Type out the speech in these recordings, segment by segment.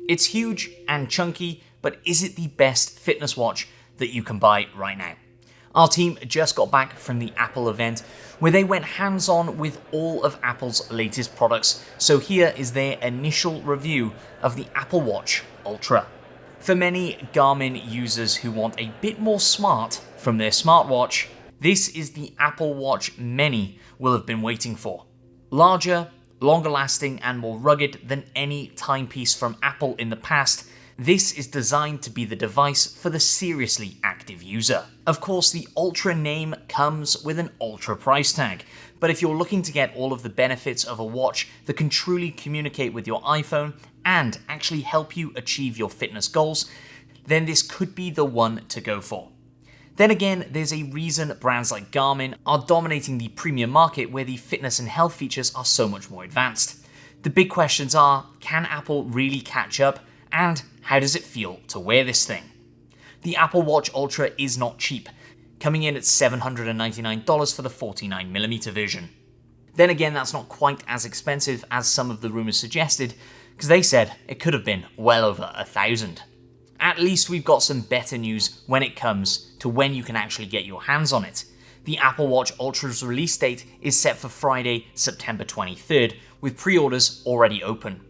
It's huge and chunky, but is it the best fitness watch that you can buy right now? Our team just got back from the Apple event where they went hands-on with all of Apple's latest products, so here is their initial review of the Apple Watch Ultra. For many Garmin users who want a bit more smart from their smartwatch, this is the Apple Watch many will have been waiting for. Larger, longer lasting, and more rugged than any timepiece from Apple in the past, this is designed to be the device for the seriously active user. Of course, the Ultra name comes with an Ultra price tag, but if you're looking to get all of the benefits of a watch that can truly communicate with your iPhone and actually help you achieve your fitness goals, then this could be the one to go for. Then again, there's a reason brands like Garmin are dominating the premium market where the fitness and health features are so much more advanced. The big questions are, can Apple really catch up, and how does it feel to wear this thing? The Apple Watch Ultra is not cheap, coming in at $799 for the 49mm version. Then again, that's not quite as expensive as some of the rumors suggested, because they said it could have been well over $1,000. At least we've got some better news when it comes to when you can actually get your hands on it. The Apple Watch Ultra's release date is set for Friday, September 23rd, with pre-orders already open.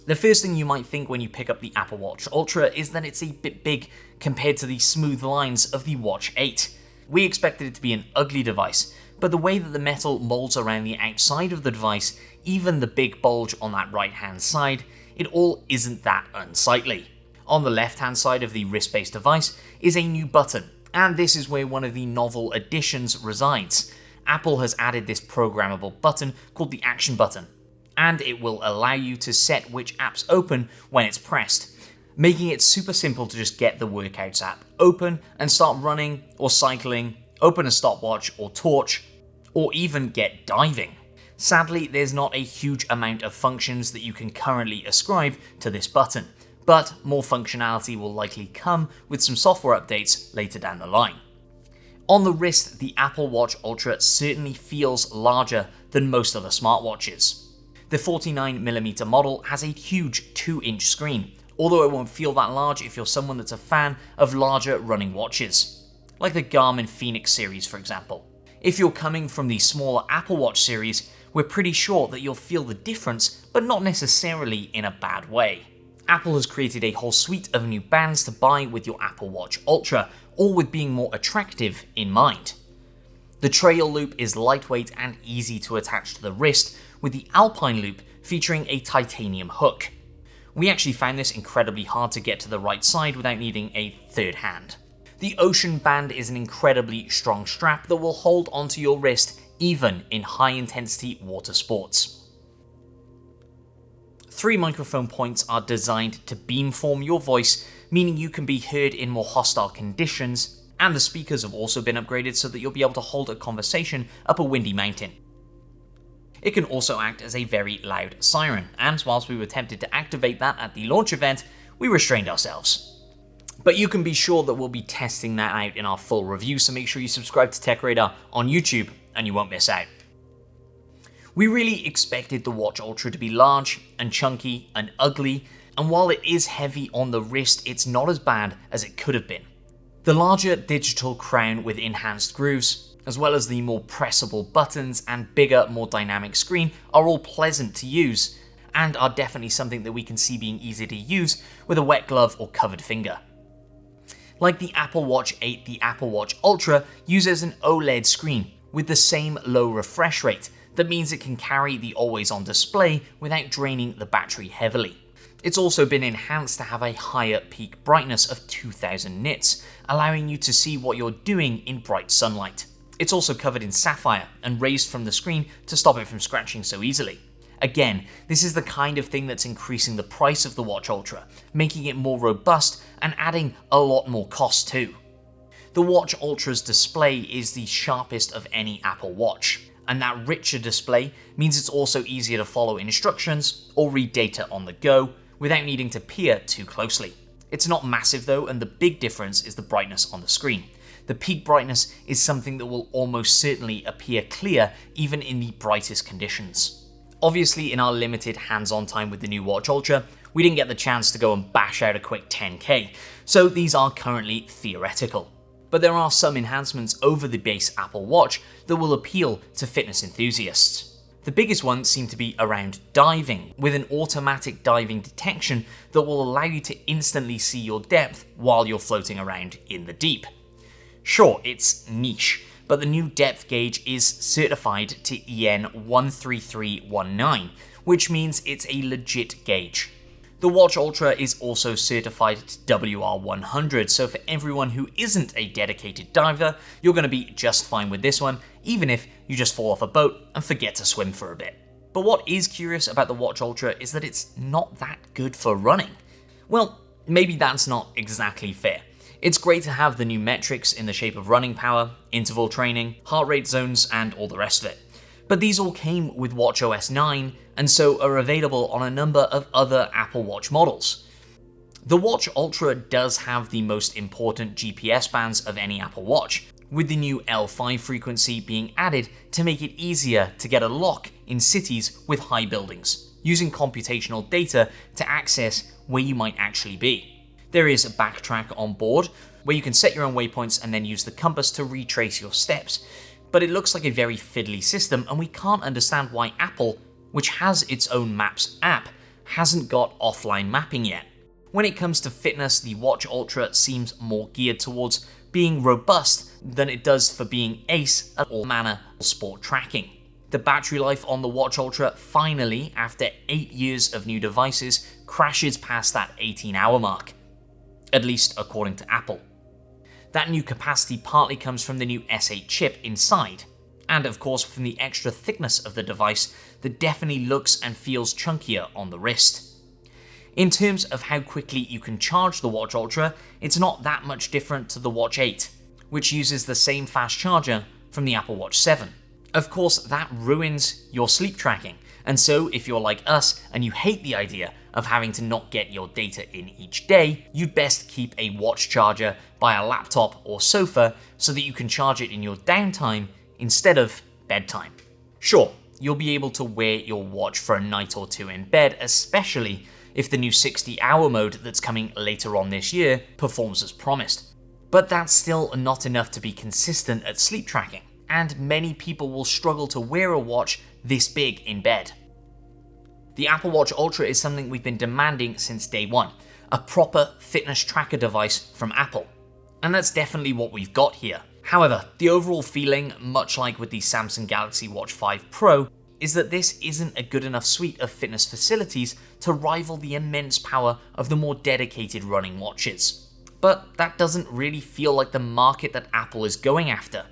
The first thing you might think when you pick up the Apple Watch Ultra is that it's a bit big compared to the smooth lines of the Watch 8. We expected it to be an ugly device, but the way that the metal molds around the outside of the device, even the big bulge on that right-hand side, it all isn't that unsightly. On the left-hand side of the wrist-based device is a new button, and this is where one of the novel additions resides. Apple has added this programmable button called the Action button, and it will allow you to set which apps open when it's pressed, making it super simple to just get the Workouts app open and start running or cycling, open a stopwatch or torch, or even get diving. Sadly, there's not a huge amount of functions that you can currently ascribe to this button, but more functionality will likely come with some software updates later down the line. On the wrist, the Apple Watch Ultra certainly feels larger than most other smartwatches. The 49mm model has a huge 2-inch screen, although it won't feel that large if you're someone that's a fan of larger running watches, like the Garmin Fenix series for example. If you're coming from the smaller Apple Watch series, we're pretty sure that you'll feel the difference, but not necessarily in a bad way. Apple has created a whole suite of new bands to buy with your Apple Watch Ultra, all with being more attractive in mind. The Trail Loop is lightweight and easy to attach to the wrist, with the Alpine Loop featuring a titanium hook. We actually found this incredibly hard to get to the right side without needing a third hand. The Ocean Band is an incredibly strong strap that will hold onto your wrist even in high-intensity water sports. 3 microphone points are designed to beamform your voice, meaning you can be heard in more hostile conditions, and the speakers have also been upgraded so that you'll be able to hold a conversation up a windy mountain. It can also act as a very loud siren, and whilst we were tempted to activate that at the launch event, we restrained ourselves. But you can be sure that we'll be testing that out in our full review, so make sure you subscribe to Techradar on YouTube and you won't miss out. We really expected the Watch Ultra to be large and chunky and ugly, and while it is heavy on the wrist, it's not as bad as it could have been. The larger digital crown with enhanced grooves, as well as the more pressable buttons and bigger, more dynamic screen are all pleasant to use, and are definitely something that we can see being easy to use with a wet glove or covered finger. Like the Apple Watch 8, the Apple Watch Ultra uses an OLED screen with the same low refresh rate. That means it can carry the always-on display without draining the battery heavily. It's also been enhanced to have a higher peak brightness of 2000 nits, allowing you to see what you're doing in bright sunlight. It's also covered in sapphire and raised from the screen to stop it from scratching so easily. Again, this is the kind of thing that's increasing the price of the Watch Ultra, making it more robust and adding a lot more cost too. The Watch Ultra's display is the sharpest of any Apple Watch, and that richer display means it's also easier to follow instructions or read data on the go without needing to peer too closely. It's not massive though, and the big difference is the brightness on the screen. The peak brightness is something that will almost certainly appear clear even in the brightest conditions. Obviously, in our limited hands-on time with the new Watch Ultra, We didn't get the chance to go and bash out a quick 10K, so these are currently theoretical. But there are some enhancements over the base Apple Watch that will appeal to fitness enthusiasts. The biggest ones seem to be around diving, with an automatic diving detection that will allow you to instantly see your depth while you're floating around in the deep. Sure, it's niche, but the new depth gauge is certified to EN 13319, which means it's a legit gauge. The Watch Ultra is also certified to WR100, so for everyone who isn't a dedicated diver, you're going to be just fine with this one, even if you just fall off a boat and forget to swim for a bit. But what is curious about the Watch Ultra is that it's not that good for running. Well, maybe that's not exactly fair. It's great to have the new metrics in the shape of running power, interval training, heart rate zones, and all the rest of it. But these all came with watchOS 9, and so are available on a number of other Apple Watch models. The Watch Ultra does have the most important GPS bands of any Apple Watch, with the new L5 frequency being added to make it easier to get a lock in cities with high buildings, using computational data to access where you might actually be. There is a backtrack on board, where you can set your own waypoints and then use the compass to retrace your steps, but it looks like a very fiddly system, and we can't understand why Apple, which has its own Maps app, hasn't got offline mapping yet. When it comes to fitness, the Watch Ultra seems more geared towards being robust than it does for being ace at all manner of sport tracking. The battery life on the Watch Ultra finally, after 8 years of new devices, crashes past that 18-hour mark, at least according to Apple. That new capacity partly comes from the new S8 chip inside, and of course from the extra thickness of the device that definitely looks and feels chunkier on the wrist. In terms of how quickly you can charge the Watch Ultra, it's not that much different to the Watch 8, which uses the same fast charger from the Apple Watch 7. Of course, that ruins your sleep tracking, and so if you're like us and you hate the idea of having to not get your data in each day, you'd best keep a watch charger by a laptop or sofa so that you can charge it in your downtime instead of bedtime. Sure, you'll be able to wear your watch for a night or two in bed, especially if the new 60-hour mode that's coming later on this year performs as promised. But that's still not enough to be consistent at sleep tracking, and many people will struggle to wear a watch this big in bed. The Apple Watch Ultra is something we've been demanding since day one, a proper fitness tracker device from Apple. And that's definitely what we've got here. However, the overall feeling, much like with the Samsung Galaxy Watch 5 Pro, is that this isn't a good enough suite of fitness facilities to rival the immense power of the more dedicated running watches. But that doesn't really feel like the market that Apple is going after.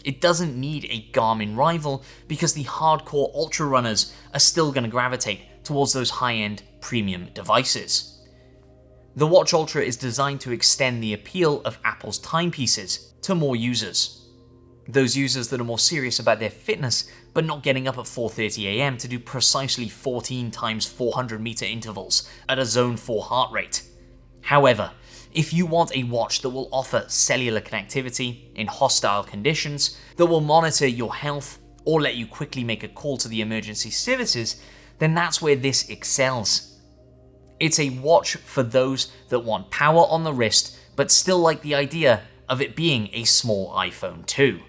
It doesn't need a Garmin rival because the hardcore ultra runners are still going to gravitate towards those high-end premium devices. The Watch Ultra is designed to extend the appeal of Apple's timepieces to more users. Those users that are more serious about their fitness but not getting up at 4:30 AM to do precisely 14 times 400 meter intervals at a zone 4 heart rate. However, if you want a watch that will offer cellular connectivity in hostile conditions, that will monitor your health or let you quickly make a call to the emergency services, then that's where this excels. It's a watch for those that want power on the wrist but still like the idea of it being a small iPhone 2.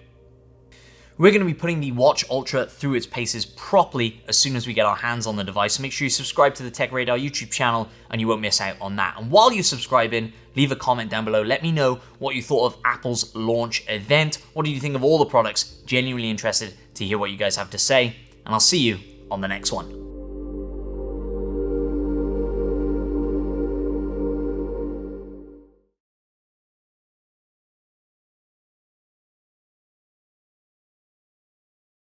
We're going to be putting the Watch Ultra through its paces properly as soon as we get our hands on the device. So make sure you subscribe to the Techradar YouTube channel and you won't miss out on that. And while you're subscribing, leave a comment down below. Let me know what you thought of Apple's launch event. What did you think of all the products? Genuinely interested to hear what you guys have to say. And I'll see you on the next one.